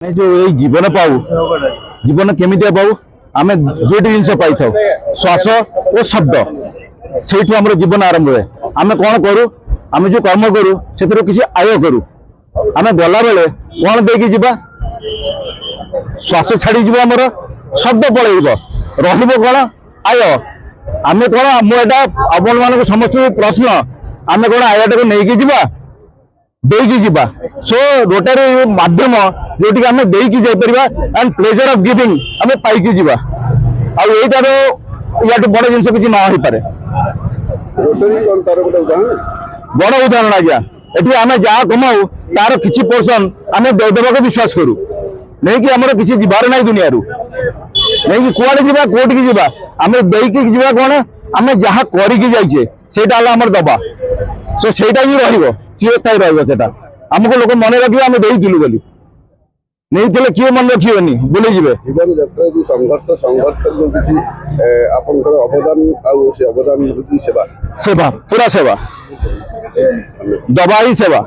जो ये जीवन पाऊ जीवन केमी पाऊ आम दुईट जिन पाई था श्वास और शब्द से आम जीवन आरंभ हुए आम कौन करूँ आम जो कर्म करूँ से किसी आय करूँ आम गला बेले कौन देकी जीवा श्वास छाड़ी जीव आमर शब्द पलैब रहा कौन आय आम कौन मुझा आपण मान समस्त प्रश्न आम कौन आयटा को लेकिन जीवा देकी जीवा सो रोटारी माध्यम जोटि आम देकी जापर एंड प्लेजर ऑफ गिविंग आम पाई जीवा आईटार या बड़ जिन किसी न हो पारे बड़ उदाहरण आज्ञा ये आम जहाँ कमाऊ तार किसी पोर्सन आम देवा को विश्वास करूँ नहीं कि आमर किसी जीवार ना दुनिया नहीं कि कुआड़े जीवा कोटिकी जीवा आम देकी जीवा कौन आम जहाँ करिकी जाइए सेटा आमर दबा सो सेटा ही रहिबो चिरस्थायी रहा आमको लोक मन रखिए आम देलु बोली नहीं थे किए मन रखिए बुले जीवे जीवन यात्रा जो संघर्ष जो किसी आपनकर अवदान आउ से अवदान होची सेवा सेवा पूरा सेवा दबा ही सेवा।